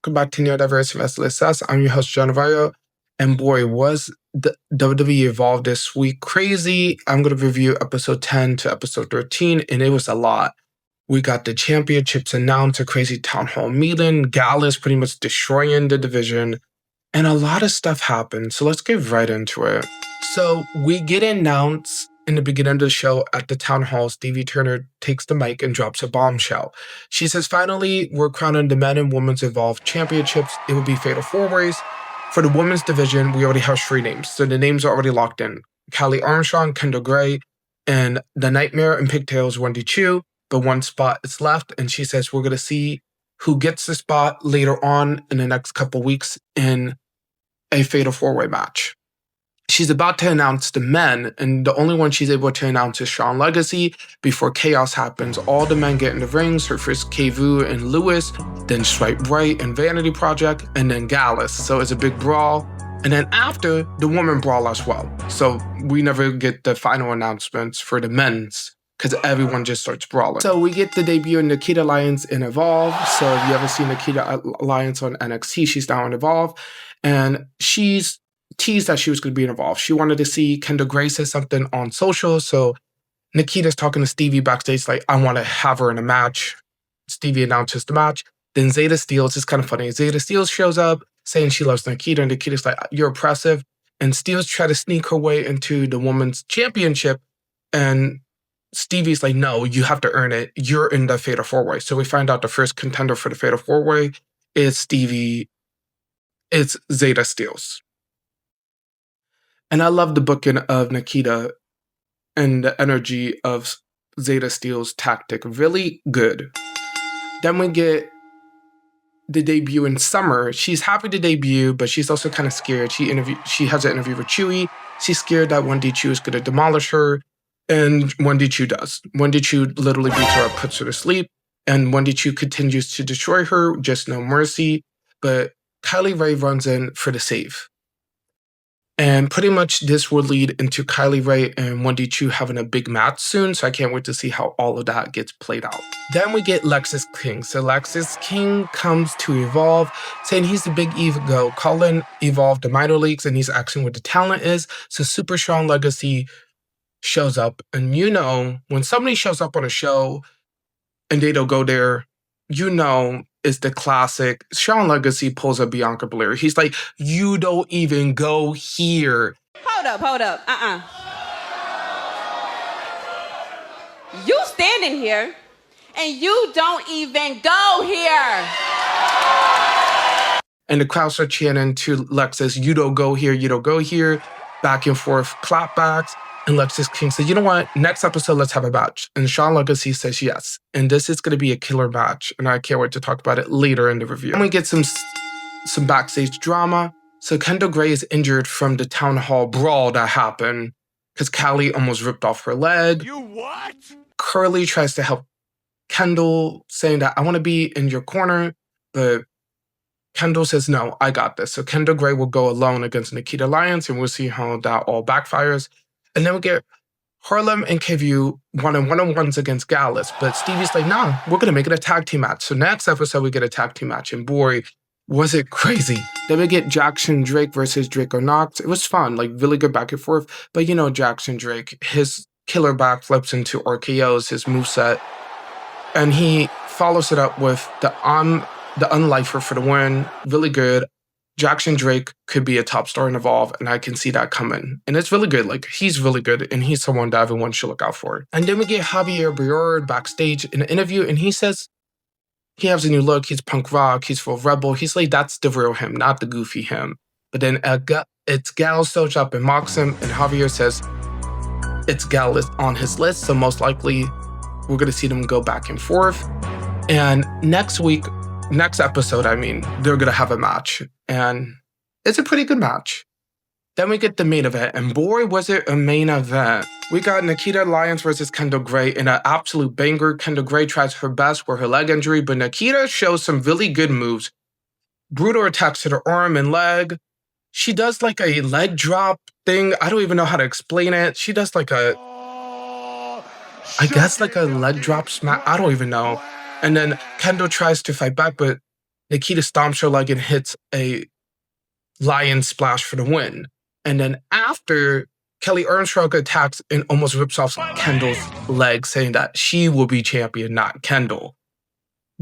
Welcome back to Neurodiverse Finalists. I'm your host, John Navarro. And boy, was the WWE Evolve this week crazy. I'm going to review episode 10 to episode 13, and it was a lot. We got the championships announced, a crazy town hall meeting, Gallus pretty much destroying the division, and a lot of stuff happened. So let's get right into it. So we get announced in the beginning of the show at the town hall. Stevie Turner takes the mic and drops a bombshell. She says, finally, we're crowning the men and women's Evolve championships. It will be fatal four-ways. For the women's division, we already have 3 names. So the names are already locked in. Callie Armstrong, Kendall Gray, and the Nightmare and Pigtails, Wendy Chu. The one spot is left. And she says, we're going to see who gets the spot later on in the next couple weeks in a fatal four-way match. She's about to announce the men, and the only one she's able to announce is Sean Legacy. Before chaos happens, all the men get in the rings. Her first Kvu and Lewis, then Swipe Right and Vanity Project, and then Gallus. So it's a big brawl. And then after, the women brawl as well. So we never get the final announcements for the men's, because everyone just starts brawling. So we get the debut of Nikita Lyons in Evolve. So if you ever seen Nikita Lyons on NXT, she's now in Evolve. And she's teased that she was going to be involved. She wanted to see Kendall Gray say something on social. So Nikita's talking to Stevie backstage, like, I want to have her in a match. Stevie announces the match. Then Zeta Steels, it's kind of funny. Zeta Steels shows up saying she loves Nikita, and Nikita's like, you're oppressive. And Steels try to sneak her way into the women's championship. And Stevie's like, no, you have to earn it. You're in the Fatal 4-Way. So we find out the first contender for the Fatal 4-Way is Stevie. It's Zeta Steels. And I love the booking of Nikita and the energy of Zeta Steel's tactic. Really good. Then we get the debut in Summer. She's happy to debut, but she's also kind of scared. She has an interview with Chewy. She's scared that Wendy Chu is going to demolish her. And Wendy Chu does. Wendy Chu literally beats her up, puts her to sleep. And Wendy Chu continues to destroy her, just no mercy. But Kylie Rae runs in for the save. And pretty much this will lead into Kylie Rae and Wendy Chu having a big match soon, so I can't wait to see how all of that gets played out. Then we get Lexis King. So Lexis King comes to Evolve, saying he's the big ego, calling Evolve the minor leagues, and he's asking what the talent is. So Super Sean Legacy shows up, and you know, when somebody shows up on a show and they don't go there, you know, is the classic Sean Legacy pulls a Bianca Belair. He's like, you don't even go here. Hold up. You standing here and you don't even go here. And the crowd start chanting to Lexis, you don't go here, you don't go here. Back and forth clapbacks. And Lexis King said, you know what? Next episode, let's have a match. And Sean Legacy says yes. And this is going to be a killer match. And I can't wait to talk about it later in the review. And we get some backstage drama. So Kendall Gray is injured from the town hall brawl that happened because Callie almost ripped off her leg. You what? Curly tries to help Kendall, saying that I want to be in your corner. But Kendall says, no, I got this. So Kendall Gray will go alone against Nikita Lyons, and we'll see how that all backfires. And then we get Harlem and Kvu one-on-ones against Gallus. But Stevie's like, nah, we're going to make it a tag team match. So next episode, we get a tag team match. And boy, was it crazy. Then we get Jackson Drake versus Draco Knox. It was fun, like really good back and forth. But you know Jackson Drake, his killer backflips into RKOs, his moveset. And he follows it up with the Unlifer for the win. Really good. Jackson Drake could be a top star in Evolve, and I can see that coming. And it's really good. Like, he's really good, and he's someone that everyone should look out for. And then we get Javier Briord backstage in an interview, and he says he has a new look. He's punk rock. He's full rebel. He's like, that's the real him, not the goofy him. But then it's Gal shows up and mocks him, and Javier says it's Gal is on his list, so most likely we're going to see them go back and forth. And next episode, they're going to have a match. And it's a pretty good match. Then we get the main event, and boy, was it a main event. We got Nikita Lyons versus Kendall Gray in an absolute banger. Kendall Gray tries her best with her leg injury, but Nikita shows some really good moves. Brutal attacks to the arm and leg. She does like a leg drop thing. I don't even know how to explain it. She does like a leg drop smack. I don't even know. And then Kendall tries to fight back, but Nikita stomps her leg and hits a lion splash for the win. And then after, Kelly Armstrong attacks and almost rips off Kendall's leg, saying that she will be champion, not Kendall.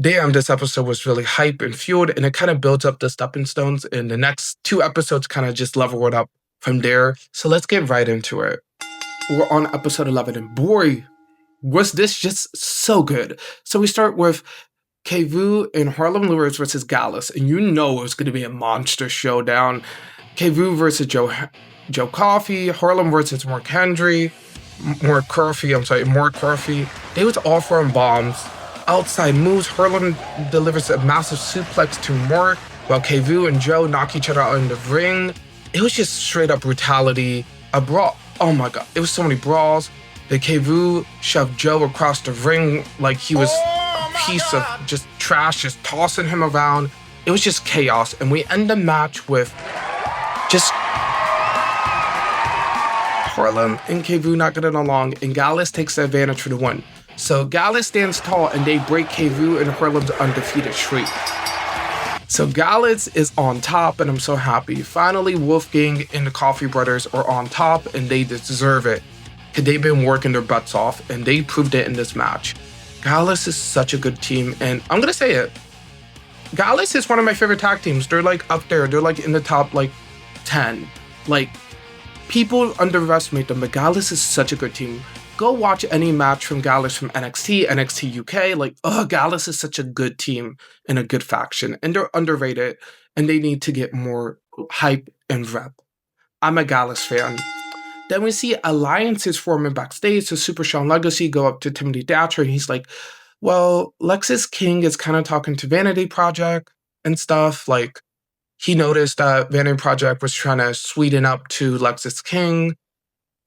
Damn, this episode was really hype and fueled, and it kind of builds up the stepping stones, and the next 2 episodes kind of just level it up from there. So let's get right into it. We're on episode 11, and boy, was this just so good. So we start with Kevu and Harlem Lewis versus Gallus, and you know it was going to be a monster showdown. Kevu versus Joe Coffey, Harlem versus Mark Coffey. They was all throwing bombs. Outside moves, Harlem delivers a massive suplex to Mark, while Kevu and Joe knock each other out in the ring. It was just straight up brutality. A brawl. Oh my god, it was so many brawls. The Kevu shoved Joe across the ring like he was a piece of just trash, just tossing him around. It was just chaos, and we end the match with just Harlem and Kevu not getting along, and Gallus takes the advantage for the win. So Gallus stands tall, and they break Kevu and Harlem's undefeated streak. So Gallus is on top, and I'm so happy. Finally, Wolfgang and the Coffey brothers are on top, and they deserve it. Because they've been working their butts off, and they proved it in this match. Gallus is such a good team, and I'm gonna say it. Gallus is one of my favorite tag teams. They're like up there. They're like in the top like 10. Like, people underestimate them, but Gallus is such a good team. Go watch any match from Gallus from NXT, NXT UK. Like, Gallus is such a good team and a good faction, and they're underrated, and they need to get more hype and rep. I'm a Gallus fan. Then we see alliances forming backstage. So Super Sean Legacy go up to Timothy Thatcher, and he's like, well, Lexis King is kind of talking to Vanity Project and stuff. Like, he noticed that Vanity Project was trying to sweeten up to Lexis King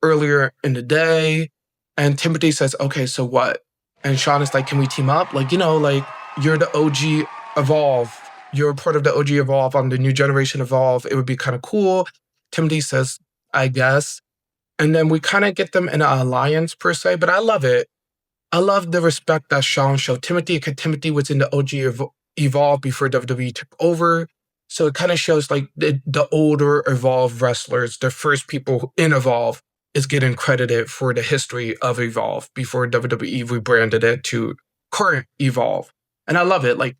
earlier in the day. And Timothy says, okay, so what? And Sean is like, can we team up? Like, like, you're the OG Evolve. You're part of the OG Evolve. I'm the new generation Evolve. It would be kind of cool. Timothy says, I guess. And then we kind of get them in an alliance, per se, but I love it. I love the respect that Sean showed Timothy, because Timothy was in the OG Evolve before WWE took over. So it kind of shows, like, the older Evolve wrestlers, the first people in Evolve, is getting credited for the history of Evolve before WWE rebranded it to current Evolve. And I love it. Like,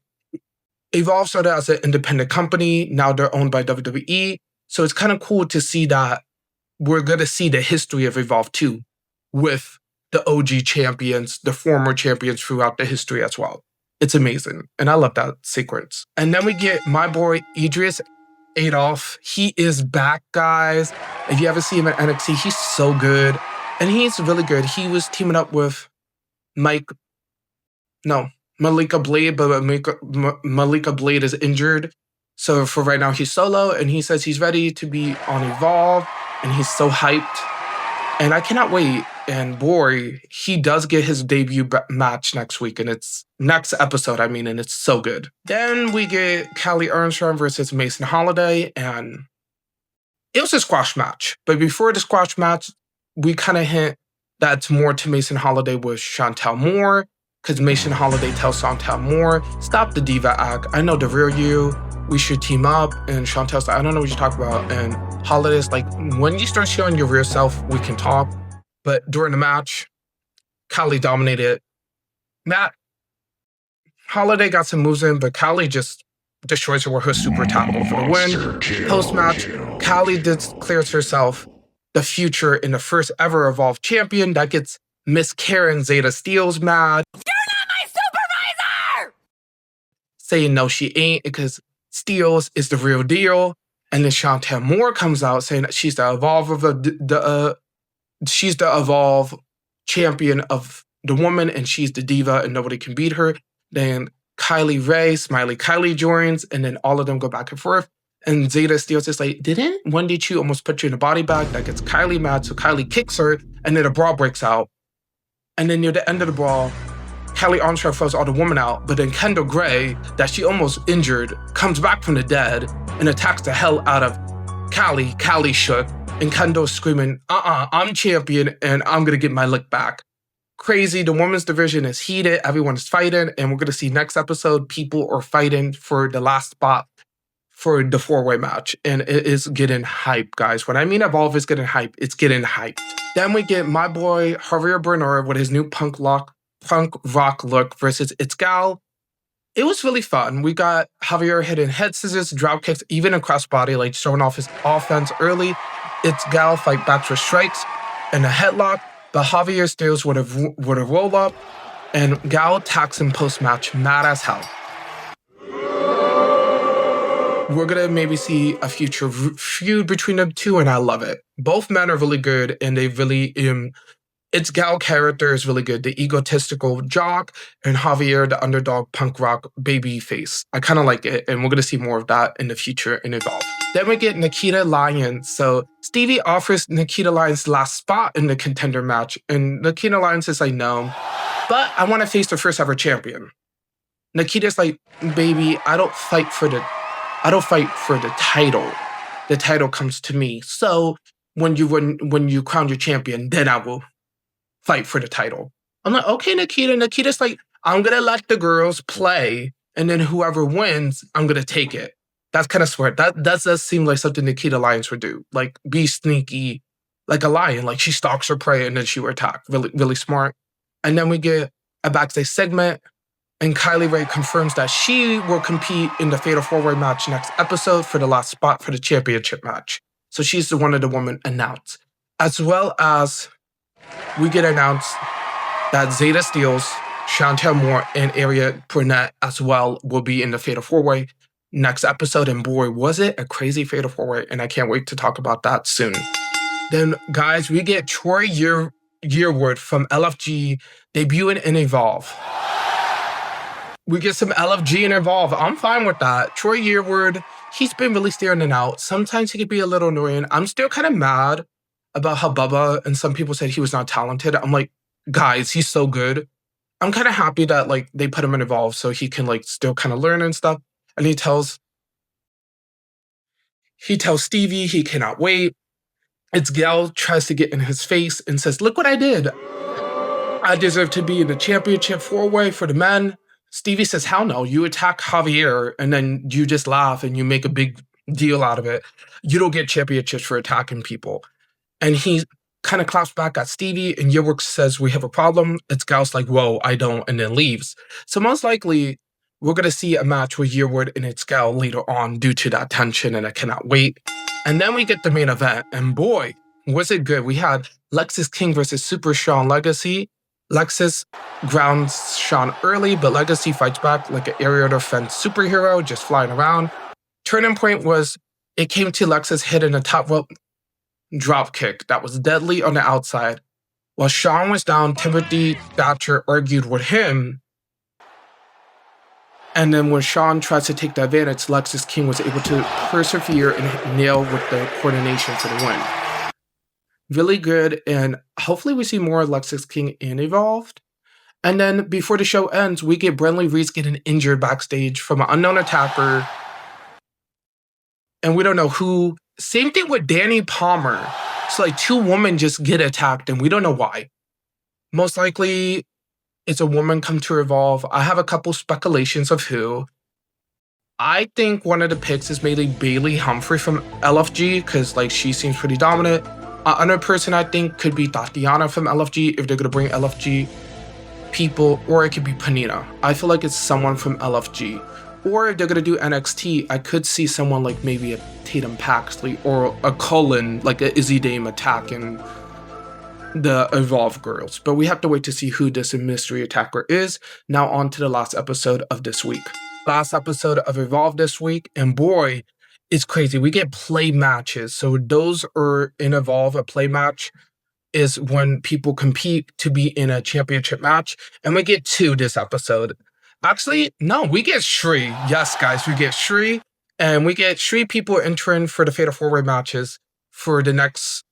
Evolve started as an independent company. Now they're owned by WWE. So it's kind of cool to see that we're going to see the history of Evolve too, with the OG champions, the former champions throughout the history as well. It's amazing. And I love that sequence. And then we get my boy Idris Adolf. He is back, guys. If you ever see him at NXT, he's so good. And he's really good. He was teaming up with Malika Blade, but Malika Blade is injured. So for right now, he's solo, and he says he's ready to be on Evolve, and he's so hyped. And I cannot wait. And boy, he does get his debut match next week, and it's next episode, and it's so good. Then we get Kelly Armstrong versus Mason Holiday, and it was a squash match. But before the squash match, we kind of hint that it's more to Mason Holiday with Chantel Moore, because Mason Holiday tells Chantel Moore, stop the diva act. I know the real you. We should team up. And Chantel's like, I don't know what you're talking about. And Holiday's like, when you start showing your real self, we can talk. But during the match, Kylie dominated. Holiday got some moves in, but Kylie just destroys her with her super tackle for the win. Post-match, Kylie declares herself the future in the first ever Evolve champion. That gets Miss Karen Zeta Steele's mad. You're not my supervisor! Saying no, she ain't, because Steele's is the real deal. And then Chantel Moore comes out saying that she's the Evolve she's the Evolve champion of the woman, and she's the diva, and nobody can beat her. Then Kylie Ray, Smiley Kylie joins, and then all of them go back and forth. And Zeta Steele's just like, didn't Wendy Chu almost put you in a body bag? That gets Kylie mad, so Kylie kicks her, and then a brawl breaks out. And then near the end of the brawl, Kelly Armstrong throws all the women out, but then Kendall Gray, that she almost injured, comes back from the dead and attacks the hell out of Callie. Callie shook, and Kendall's screaming, I'm champion, and I'm gonna get my lick back. crazy. The women's division is heated. Everyone is fighting. And we're going to see next episode, people are fighting for the last spot for the four-way match. And it is getting hype, guys. When I mean Evolve is getting hype, it's getting hyped. Then we get my boy Javier Bernard with his new punk rock look versus It's Gal. It was really fun. We got Javier hitting head scissors, drop kicks, even a crossbody, like showing off his offense early. It's Gal fight back for strikes and a headlock, but Javier steals with a roll-up, and Gal attacks him post-match, mad as hell. We're going to maybe see a future feud between them two, and I love it. Both men are really good, and they really... It's Gal character is really good. The egotistical jock, and Javier, the underdog punk rock baby face. I kind of like it, and we're going to see more of that in the future in Evolve. Then we get Nikita Lyons. So Stevie offers Nikita Lyons last spot in the contender match, and Nikita Lyons is like, no, but I want to face the first ever champion. Nikita's like, baby, I don't fight for the title. The title comes to me. So when you crown your champion, then I will fight for the title. I'm like, okay, Nikita. Nikita's like, I'm going to let the girls play, and then whoever wins, I'm going to take it. That's kind of smart. That does seem like something Nikita Lyons would do. Like, be sneaky, like a lion. Like, she stalks her prey, and then she will attack. Really, really smart. And then we get a backstage segment, and Kylie Rae confirms that she will compete in the Fatal 4-Way match next episode for the last spot for the championship match. So she's the one of the women announced. As well as we get announced that Zeta Steels, Chantel Moore, and Aria Burnett as well will be in the Fatal 4-Way next episode. And boy, was it a crazy Fatal 4-Way, and I can't wait to talk about that soon. Then, guys, we get Troy Yearwood from LFG debuting in Evolve. We get some LFG in Evolve. I'm fine with that. Troy Yearwood, he's been really staring in and out. Sometimes he could be a little annoying. I'm still kind of mad about how Bubba and some people said he was not talented. I'm like, guys, he's so good. I'm kind of happy that like they put him in Evolve so he can like still kind of learn and stuff. And he tells Stevie he cannot wait. It's Gal tries to get in his face and says, look what I did. I deserve to be in the championship 4-way for the men. Stevie says, hell no, you attack Javier and then you just laugh and you make a big deal out of it. You don't get championships for attacking people. And he kind of claps back at Stevie, and Yearwood says, we have a problem. It's Gal's like, whoa, I don't, and then leaves. So most likely, we're going to see a match with Yearwood and It's Gal later on due to that tension, and I cannot wait. And then we get the main event, and boy, was it good. We had Lexis King versus Super Sean Legacy. Lexis grounds Sean early, but Legacy fights back like an aerial defense superhero, just flying around. Turning point was, it came to Lexis hitting a top rope drop kick that was deadly on the outside. While Sean was down, Timothy Thatcher argued with him. And then when Sean tries to take the advantage, Lexis King was able to persevere and nail with the coordination for the win. Really good, and hopefully we see more of Lexis King in Evolved. And then before the show ends, we get Brentley Reese getting injured backstage from an unknown attacker. And we don't know who. Same thing with Danny Palmer. So like two women just get attacked and we don't know why. Most likely it's a woman come to Evolve. I have a couple speculations of who. I think one of the picks is maybe Bailey Humphrey from LFG because like she seems pretty dominant. Another person I think could be Tatiana from LFG if they're going to bring LFG people, or it could be Panina. I feel like it's someone from LFG. Or if they're going to do NXT, I could see someone like maybe a Tatum Paxley or a Cullen, like a Izzy Dame attacking the Evolve girls. But we have to wait to see who this mystery attacker is. Now on to the last episode of this week. Last episode of Evolve this week, and boy, it's crazy. We get play matches. So those are in Evolve. A play match is when people compete to be in a championship match. And we get 2 this episode. Actually, no, we get Shri. Yes, guys, we get Shri. And we get Shri people entering for the Fatal 4-Way matches for the next...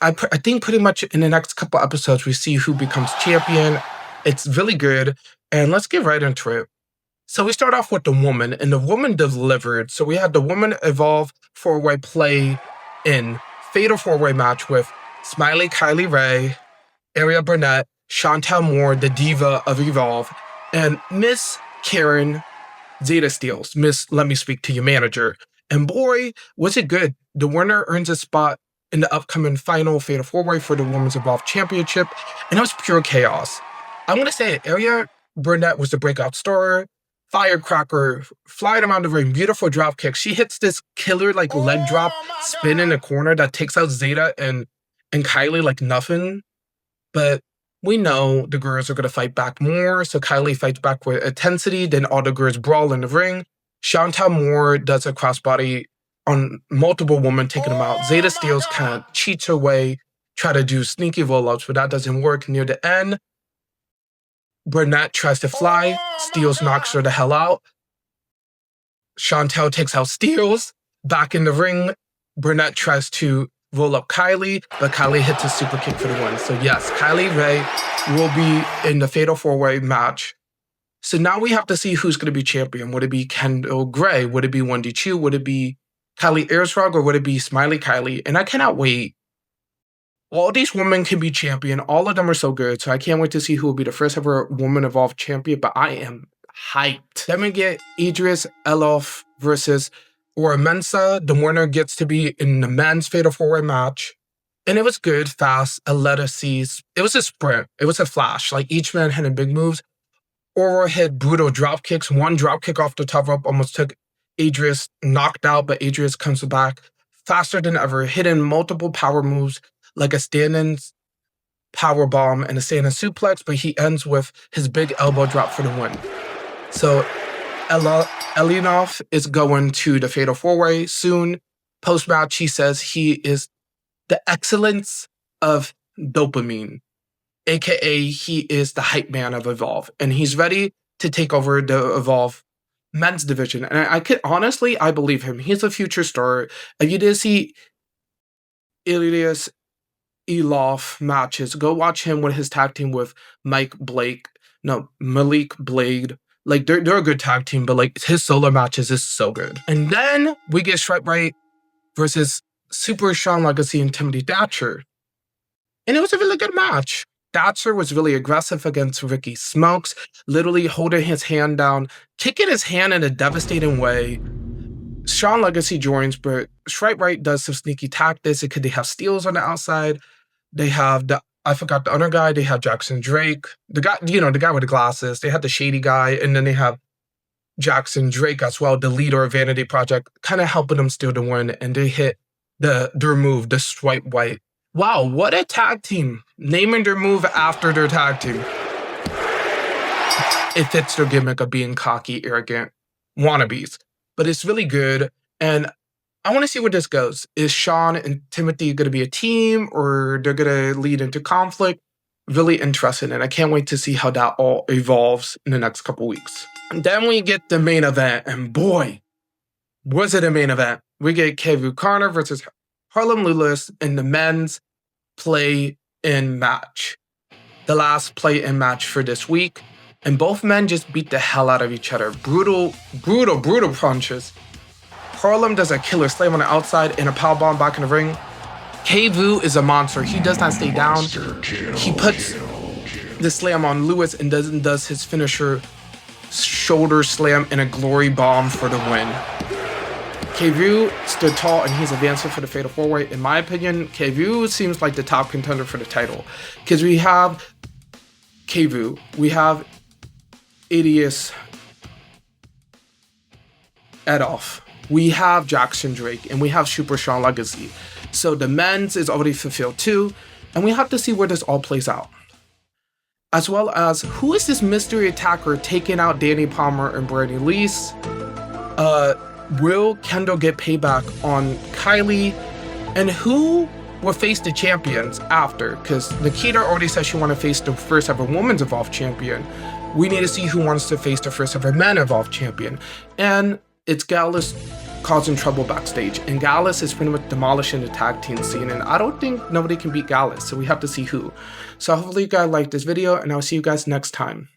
I think pretty much in the next couple episodes, we see who becomes champion. It's really good. And let's get right into it. So we start off with the woman, and the woman delivered. So we had the woman Evolve 4-Way play in Fatal 4-Way match with Smiley Kylie Rae, Aria Burnett, Chantel Moore, the diva of Evolve, and Miss Karen Zeta Steels, Miss Let Me Speak to Your Manager. And boy, was it good. The winner earns a spot in the upcoming final Fatal 4-Way for the Women's Evolve Championship, and it was pure chaos. I'm going to say it, Aria Burnett was the breakout star. Firecracker, flying around the ring, beautiful drop kick. She hits this killer leg drop spin in the corner that takes out Zeta and Kylie like nothing. But we know the girls are going to fight back more, so Kylie fights back with intensity, then all the girls brawl in the ring. Chantel Moore does a crossbody on multiple women, taking them out. Zeta Steels kind of cheats her way, try to do sneaky roll-ups, but that doesn't work. Near the end, Burnett tries to fly. Steels knocks her the hell out. Chantel takes out Steels. Back in the ring, Burnett tries to roll up Kylie, but Kylie hits a super kick for the win. So yes, Kylie Ray will be in the Fatal 4-Way match. So now we have to see who's going to be champion. Would it be Kendall Gray? Would it be Wendy Chu? Would it be Kylie Ersrog? Or would it be Smiley Kylie? And I cannot wait. All these women can be champion. All of them are so good. So I can't wait to see who will be the first ever woman Evolve champion. But I am hyped. Then we get Idris Elof versus Aura Mensa. The winner gets to be in the men's Fatal 4-Way match. And it was good, fast, a letter C's. It was a sprint. It was a flash. Each man had big moves. Aura hit brutal drop kicks. One drop kick off the top rope almost took Idris knocked out, but Idris comes back faster than ever, hitting multiple power moves like a standing power bomb and a standing suplex, but he ends with his big elbow drop for the win. So Elinov is going to the Fatal 4-Way soon. Post-match, he says he is the excellence of dopamine, aka he is the hype man of Evolve, and he's ready to take over the Evolve men's division. And I believe him. He's a future star. If you did see Ilias Elof matches, go watch him with his tag team with Malik Blade. They're a good tag team, but his solo matches is so good. And then we get Stripe Right versus Super Sean Legacy and Timothy Thatcher. And it was a really good match. Thatcher was really aggressive against Ricky Smokes, literally holding his hand down, kicking his hand in a devastating way. Sean Legacy joins, but Stripe Right does some sneaky tactics. They have Steels on the outside. They have I forgot the other guy. They have Jackson Drake. The guy with the glasses. They had the shady guy, and then they have Jackson Drake as well, the leader of Vanity Project, kind of helping them steal the win, and they hit their move, the Stripe White. Wow, what a tag team. Naming their move after their tag team. It fits their gimmick of being cocky, arrogant wannabes. But it's really good, and I want to see where this goes. Is Sean and Timothy going to be a team, or they're going to lead into conflict? Really interested, and I can't wait to see how that all evolves in the next couple weeks. And then we get the main event, and boy, was it a main event. We get Kevu Carter versus Harlem Lewis in the men's play-in match. The last play-in match for this week. And both men just beat the hell out of each other. Brutal punches. Harlem does a killer slam on the outside and a powerbomb back in the ring. Kevu is a monster. He does not stay down. He puts the slam on Lewis and does his finisher shoulder slam and a glory bomb for the win. Kevu stood tall and he's advancing for the Fatal 4-Way. In my opinion, Kevu seems like the top contender for the title. Because we have Kevu, we have Idias Edoff, we have Jackson Drake, and we have Super Sean Legacy. So the men's is already fulfilled too, and we have to see where this all plays out. As well as, who is this mystery attacker taking out Danny Palmer and Brady Lease? Will Kendall get payback on Kylie? And who will face the champions after? Because Nikita already said she wants to face the first ever Women's Evolve champion. We need to see who wants to face the first ever Men Evolve champion. And it's Gallus causing trouble backstage. And Gallus is pretty much demolishing the tag team scene. And I don't think nobody can beat Gallus. So we have to see who. So hopefully you guys liked this video, and I'll see you guys next time.